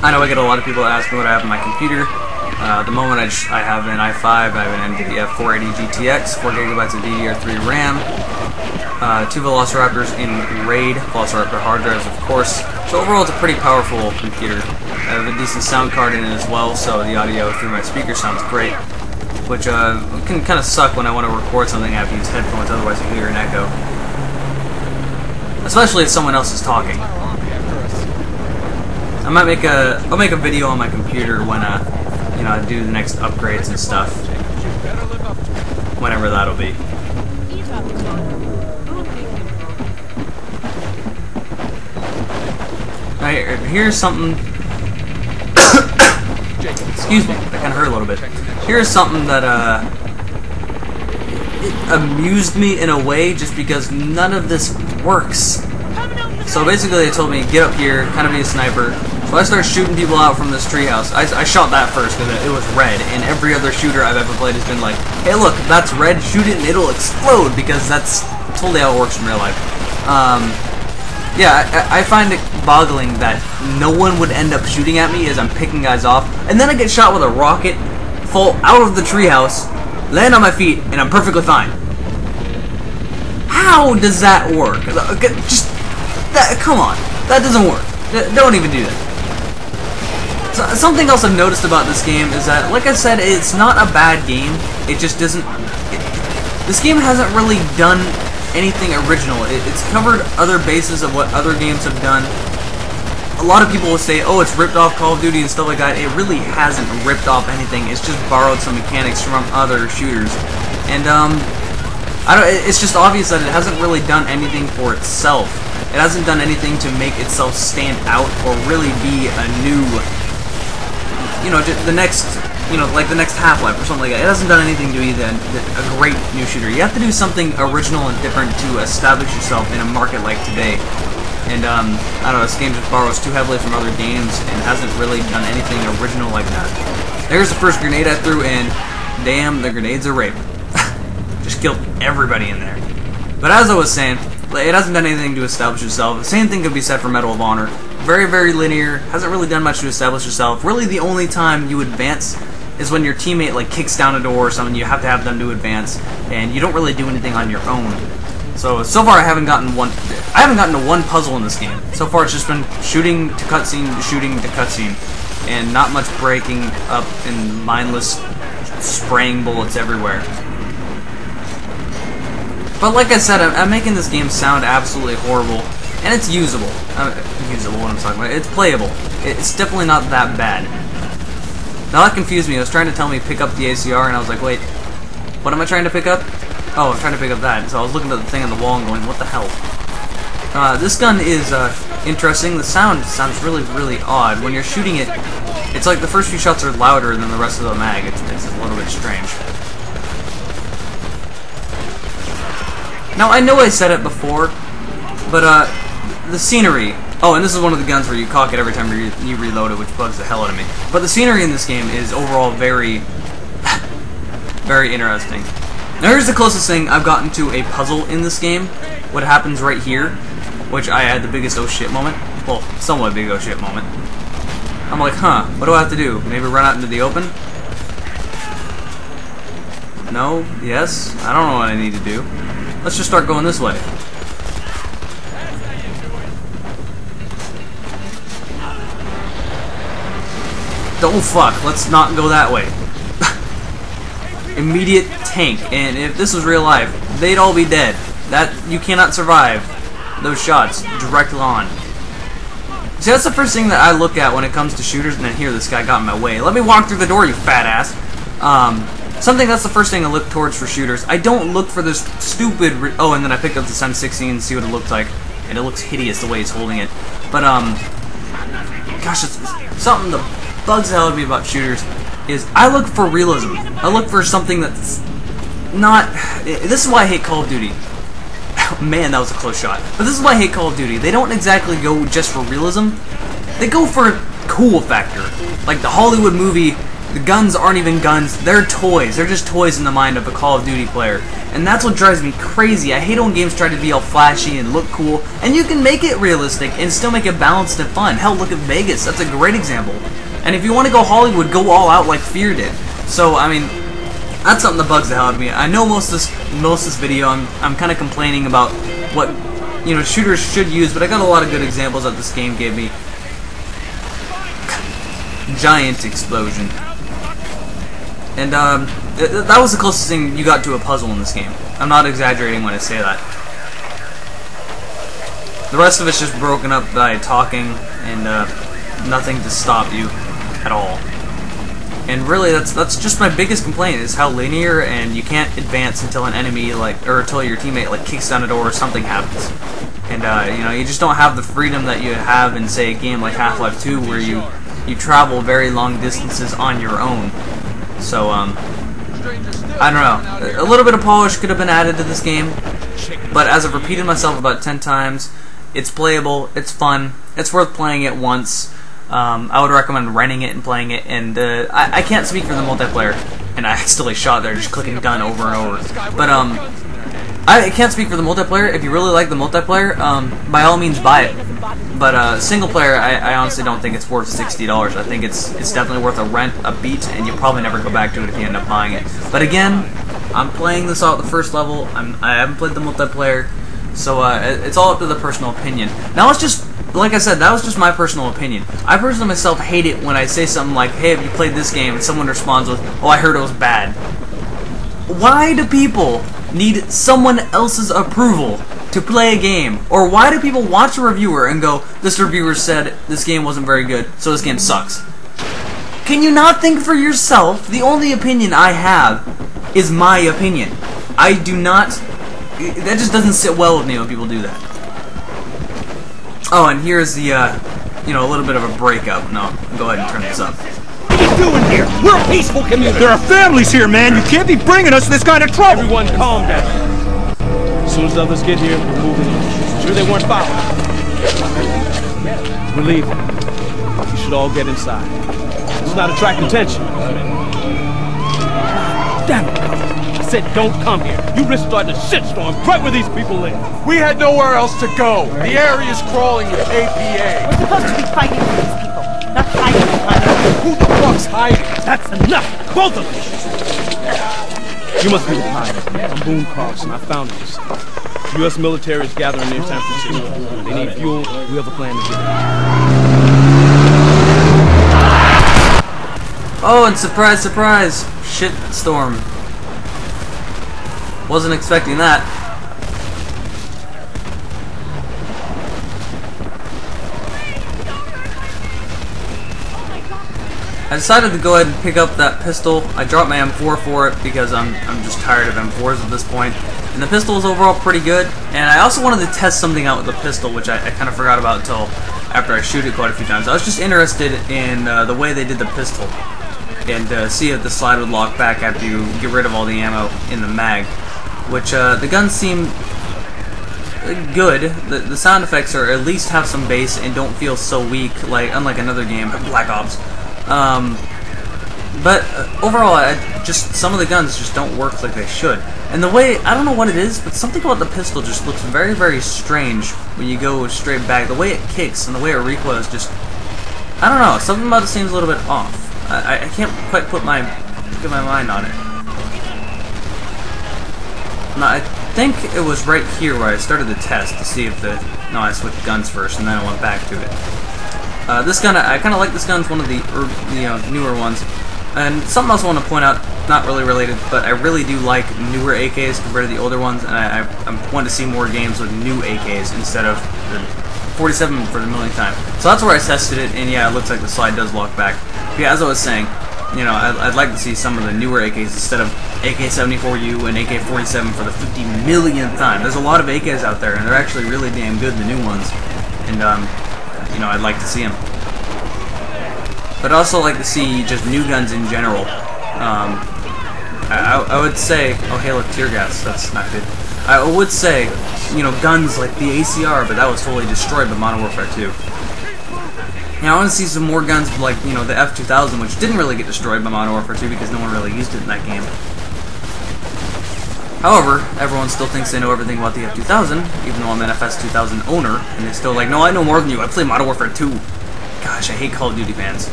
I know I get a lot of people that ask me what I have on my computer. At the moment I have an i5, I have an NVIDIA 480 GTX, 4GB of DDR3 RAM, 2 Velociraptors in RAID, Velociraptor hard drives of course. So overall it's a pretty powerful computer. I have a decent sound card in it as well, so the audio through my speaker sounds great. Which can kind of suck when I want to record something. I have to use headphones, otherwise you hear an echo. Especially if someone else is talking. I'll make a video on my computer when you know, I do the next upgrades and stuff. Whenever that'll be. Alright, here's something. Excuse me, that kind of hurt a little bit. Here's something that it amused me in a way, just because none of this works. So basically, they told me get up here, kind of be a sniper. So I started shooting people out from this treehouse. I shot that first because it was red, and every other shooter I've ever played has been like, hey look, that's red, shoot it and it'll explode, because that's totally how it works in real life. Yeah, I find it boggling that no one would end up shooting at me as I'm picking guys off, and then I get shot with a rocket, fall out of the treehouse, land on my feet, and I'm perfectly fine. How does that work? Just, come on, that doesn't work. Don't even do that. So, something else I've noticed about this game is that, like I said, it's not a bad game. It just doesn't. This game hasn't really done anything original. It's covered other bases of what other games have done. A lot of people will say, "Oh, it's ripped off Call of Duty and stuff like that." It really hasn't ripped off anything. It's just borrowed some mechanics from other shooters, and it's just obvious that it hasn't really done anything for itself. It hasn't done anything to make itself stand out or really be a new, you know, the next, you know, like the next Half-Life or something like that. It hasn't done anything to be a great new shooter. You have to do something original and different to establish yourself in a market like today. And I don't know, this game just borrows too heavily from other games and hasn't really done anything original like that. There's the first grenade I threw, and damn, the grenades are rape. Just killed everybody in there. But as I was saying, it hasn't done anything to establish itself. The same thing could be said for Medal of Honor. Very, very linear. Hasn't really done much to establish yourself. Really, the only time you advance is when your teammate like kicks down a door or something. You have to have them to advance, and you don't really do anything on your own. So far I haven't gotten to one puzzle in this game. So far it's just been shooting to cutscene, shooting to cutscene, and not much breaking up and mindless spraying bullets everywhere. But like I said, I'm making this game sound absolutely horrible, and it's usable. Usable, what I'm talking about. It's playable. It's definitely not that bad. Now that confused me. It was trying to tell me pick up the ACR, and I was like, wait, what am I trying to pick up? Oh, I'm trying to pick up that. So I was looking at the thing on the wall and going, what the hell? This gun is interesting. The sound sounds really, really odd. When you're shooting it, it's like the first few shots are louder than the rest of the mag. It's a little bit strange. Now, I know I said it before, but the scenery... Oh, and this is one of the guns where you cock it every time you reload it, which bugs the hell out of me. But the scenery in this game is overall very, very interesting. Now, here's the closest thing I've gotten to a puzzle in this game. What happens right here, which I had the biggest oh shit moment. Well, somewhat big oh shit moment. I'm like, huh, what do I have to do? Maybe run out into the open? No? Yes? I don't know what I need to do. Let's just start going this way. Oh fuck, let's not go that way. Immediate tank, and if this was real life, they'd all be dead. That, you cannot survive those shots directly on. See, that's the first thing that I look at when it comes to shooters, and then here, this guy got in my way. Let me walk through the door, you fat ass. That's the first thing I look towards for shooters. I don't look for this stupid... Oh, and then I picked up this M16 and see what it looked like. And it looks hideous the way he's holding it. But, gosh, it's something that bugs the hell out of me about shooters is I look for realism. I look for something that's not... This is why I hate Call of Duty. Man, that was a close shot. But this is why I hate Call of Duty. They don't exactly go just for realism. They go for cool factor. Like the Hollywood movie The guns aren't even guns, they're toys. They're just toys in the mind of a Call of Duty player. And that's what drives me crazy. I hate when games try to be all flashy and look cool, and you can make it realistic and still make it balanced and fun. Hell, look at Vegas, that's a great example. And if you want to go Hollywood, go all out like Fear did. So, I mean, that's something that bugs the hell out of me. I know most of this video, I'm kind of complaining about what, you know, shooters should use, but I got a lot of good examples that this game gave me. Giant explosion. And that was the closest thing you got to a puzzle in this game. I'm not exaggerating when I say that. The rest of it's just broken up by talking and nothing to stop you at all. And really, that's just my biggest complaint, is how linear, and you can't advance until an enemy, or until your teammate kicks down a door or something happens. And you know, you just don't have the freedom that you have in, say, a game like Half-Life 2, where you travel very long distances on your own. So I don't know. A little bit of polish could have been added to this game, but as I've repeated myself about 10 times, it's playable, it's fun, it's worth playing it once. I would recommend renting it and playing it, and I can't speak for the multiplayer, and I accidentally shot there just clicking gun over and over, but I can't speak for the multiplayer. If you really like the multiplayer, by all means buy it, but single player, I honestly don't think it's worth $60. I think it's definitely worth a rent, a beat, and you'll probably never go back to it if you end up buying it. But again, I'm playing this out at the first level, I haven't played the multiplayer, so it's all up to the personal opinion. Now it's just, like I said, that was just my personal opinion. I personally myself hate it when I say something like, hey, have you played this game? And someone responds with, oh, I heard it was bad. Why do people need someone else's approval to play a game? Or why do people watch a reviewer and go, this reviewer said this game wasn't very good, so this game sucks? Can you not think for yourself? The only opinion I have is my opinion. I do not... That just doesn't sit well with me when people do that. Oh, and here's the, you know, a little bit of a breakup. No, go ahead and turn this up. What are you doing here? We're a peaceful community. There are families here, man. You can't be bringing us this kind of trouble. Everyone calm down. As soon as the others get here, we're moving on. Sure they weren't following. We're leaving. You should all get inside. Let's not attract attention. Damn it, Carl. I said don't come here. You risk starting a shitstorm right where these people live. We had nowhere else to go. The area's crawling with APA. We're supposed to be fighting for these people, not hiding behind them. Who the fuck's hiding? That's enough! Both of you! You must be the pilot. I'm Boone Carlson. I founded this. U.S. military is gathering near San Francisco. They need fuel. We have a plan to get it. Oh, and surprise, surprise! Shit storm. Wasn't expecting that. I decided to go ahead and pick up that pistol. I dropped my M4 for it because I'm just tired of M4s at this point. And the pistol is overall pretty good. And I also wanted to test something out with the pistol, which I kind of forgot about until after I shoot it quite a few times. I was just interested in the way they did the pistol, and see if the slide would lock back after you get rid of all the ammo in the mag. Which the guns seem good. The sound effects are at least have some bass and don't feel so weak, unlike another game, Black Ops. But overall, just some of the guns just don't work like they should. And the way, I don't know what it is, but something about the pistol just looks very, very strange when you go straight back. The way it kicks and the way it recoils just, I don't know, something about it seems a little bit off. I can't quite get my mind on it. Now, I think it was right here where I started the test to see if no, I switched guns first and then I went back to it. This gun, I kind of like this gun. It's one of the newer ones. And something else I want to point out, not really related, but I really do like newer AKs compared to the older ones, and I want to see more games with new AKs instead of the 47 for the millionth time. So that's where I tested it, and yeah, it looks like the slide does lock back. But yeah, as I was saying, you know, I'd like to see some of the newer AKs instead of AK-74U and AK-47 for the 50 millionth time. There's a lot of AKs out there, and they're actually really damn good, the new ones. And, you know, I'd like to see them. But I'd also like to see just new guns in general. I would say, oh hey look, tear gas, that's not good. I would say, you know, guns like the ACR, but that was totally destroyed by Modern Warfare 2. You know, I want to see some more guns like, you know, the F-2000, which didn't really get destroyed by Modern Warfare 2 because no one really used it in that game. However, everyone still thinks they know everything about the F-2000, even though I'm an FS-2000 owner, and they're still like, no, I know more than you, I play Modern Warfare 2. Gosh, I hate Call of Duty fans.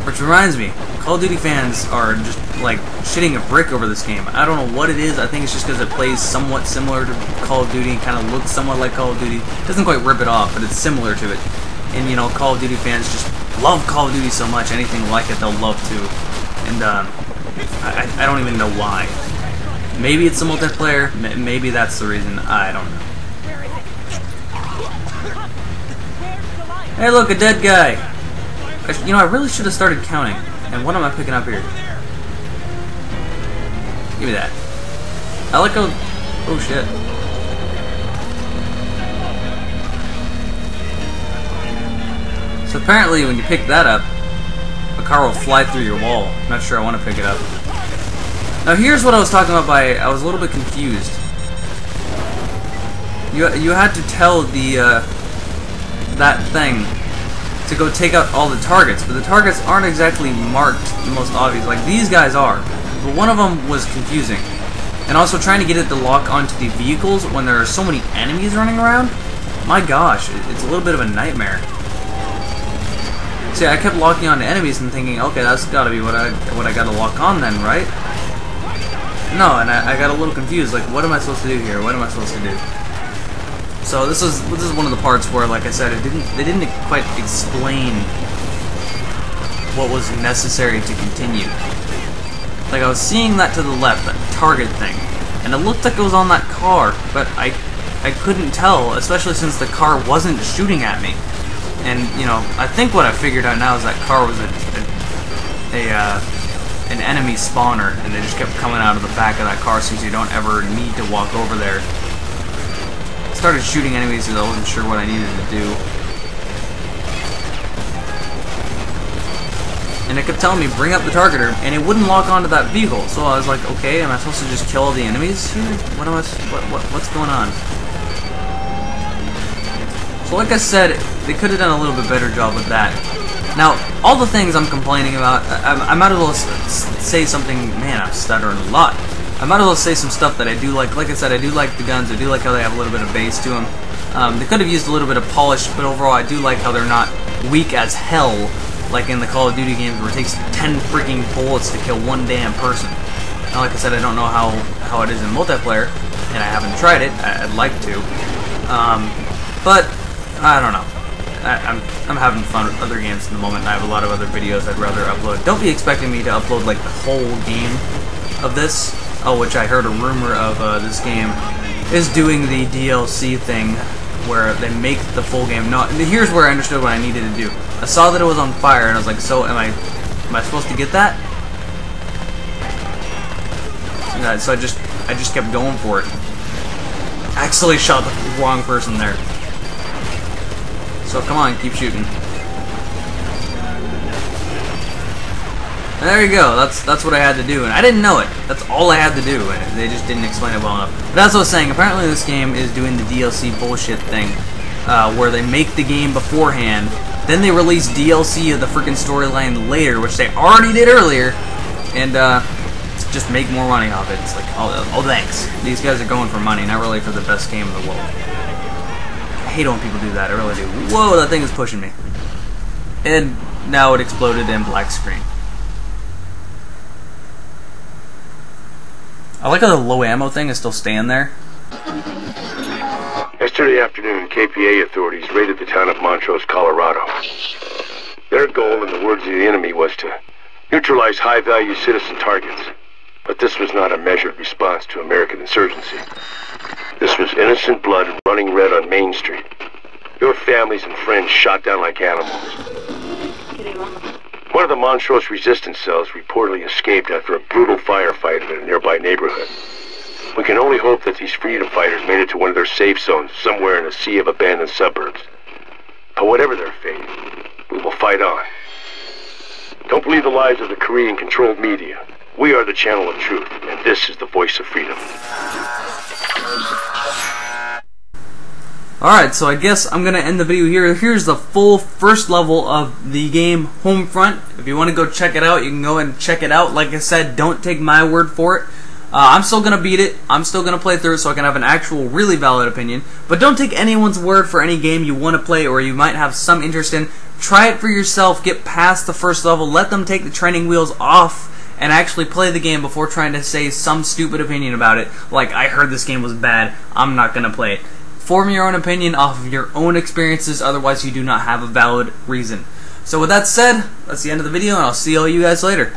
Which reminds me, Call of Duty fans are just, like, shitting a brick over this game. I don't know what it is, I think it's just because it plays somewhat similar to Call of Duty, kind of looks somewhat like Call of Duty. Doesn't quite rip it off, but it's similar to it. And, you know, Call of Duty fans just love Call of Duty so much, anything like it, they'll love to. And, I don't even know why. Maybe it's the multiplayer, maybe that's the reason, I don't know. Hey look, a dead guy! You know, I really should have started counting. And what am I picking up here? Give me that. I like how... oh shit. So apparently when you pick that up, a car will fly through your wall. I'm not sure I want to pick it up. Now here's what I was talking about by... I was a little bit confused. You had to tell the, that thing to go take out all the targets, but the targets aren't exactly marked the most obvious. Like, these guys are. But one of them was confusing. And also trying to get it to lock onto the vehicles when there are so many enemies running around. My gosh, it's a little bit of a nightmare. See, I kept locking onto enemies and thinking, okay, that's gotta be what I gotta lock on then, right? No, and I got a little confused, like, what am I supposed to do here? What am I supposed to do? So this is one of the parts where, like I said, they didn't quite explain what was necessary to continue. Like, I was seeing that to the left, that target thing, and it looked like it was on that car, but I couldn't tell, especially since the car wasn't shooting at me. And, you know, I think what I figured out now is that car was an enemy spawner, and they just kept coming out of the back of that car since you don't ever need to walk over there. I started shooting enemies because I wasn't sure what I needed to do. And it kept telling me, bring up the targeter, and it wouldn't lock onto that vehicle. So I was like, okay, am I supposed to just kill all the enemies here? What's going on? So like I said, they could have done a little bit better job with that. Now, all the things I'm complaining about, I might as well say something. Man, I'm stuttering a lot. I might as well say some stuff that I do like. Like I said, I do like the guns. I do like how they have a little bit of bass to them. They could have used a little bit of polish, but overall, I do like how they're not weak as hell, like in the Call of Duty games where it takes 10 freaking bullets to kill one damn person. Now, like I said, I don't know how it is in multiplayer, and I haven't tried it. I'd like to, but I don't know. I'm having fun with other games in the moment, and I have a lot of other videos I'd rather upload. Don't be expecting me to upload like the whole game of this. Oh, which I heard a rumor of this game is doing the DLC thing where they make the full game. No, here's where I understood what I needed to do. I saw that it was on fire, and I was like, so am I supposed to get that? Yeah, so I just kept going for it. I actually shot the wrong person there. So come on, keep shooting. And there you go. That's what I had to do, and I didn't know it. That's all I had to do, and they just didn't explain it well enough. But as I was saying, apparently this game is doing the DLC bullshit thing, where they make the game beforehand, then they release DLC of the freaking storyline later, which they already did earlier, and just make more money off it. It's like, oh thanks. These guys are going for money, not really for the best game in the world. I hate when people do that, I really do. Whoa, that thing is pushing me. And now it exploded in black screen. I like how the low ammo thing is still staying there. Yesterday afternoon, KPA authorities raided the town of Montrose, Colorado. Their goal, in the words of the enemy, was to neutralize high-value citizen targets. But this was not a measured response to American insurgency. This was innocent blood running red on Main Street. Your families and friends shot down like animals. One of the Montrose resistance cells reportedly escaped after a brutal firefight in a nearby neighborhood. We can only hope that these freedom fighters made it to one of their safe zones somewhere in a sea of abandoned suburbs. But whatever their fate, we will fight on. Don't believe the lies of the Korean-controlled media. We are the channel of truth, and this is the voice of freedom. Alright, so I guess I'm going to end the video here. Here's the full first level of the game Homefront. If you want to go check it out, you can go and check it out. Like I said, don't take my word for it. I'm still going to beat it. I'm still going to play through it so I can have an actual, really valid opinion. But don't take anyone's word for any game you want to play or you might have some interest in. Try it for yourself. Get past the first level. Let them take the training wheels off and actually play the game before trying to say some stupid opinion about it. Like, I heard this game was bad. I'm not going to play it. Form your own opinion off of your own experiences, otherwise you do not have a valid reason. So with that said, that's the end of the video, and I'll see all you guys later.